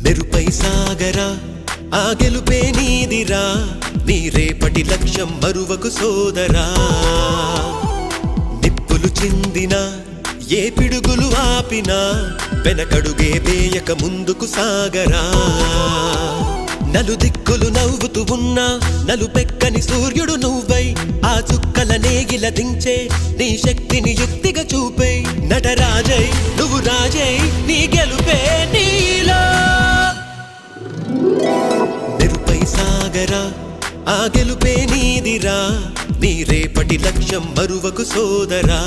నెరుపై సాగరా ఆ గెలుపే నీదిరా నీ రేపటి లక్ష్యం మరువకు సోదరా నిప్పులు చిందినా ఏ పిడుగులు ఆపినా వెనకడుగే వేయక ముందుకు సాగరా నలుదిక్కులు నవ్వుతూ ఉన్నా నలుపెక్కని సూర్యుడు నువ్వై ఆ చుక్కల నేగిల దించే నీ శక్తిని యుక్తిగా చూపే నటరాజై నువ్వు రాజై నీ గెలుపే నీలో నెరుపై సాగరా ఆ గెలుపే నీదిరా నీ రేపటి లక్ష్యం మరువకు సోదరా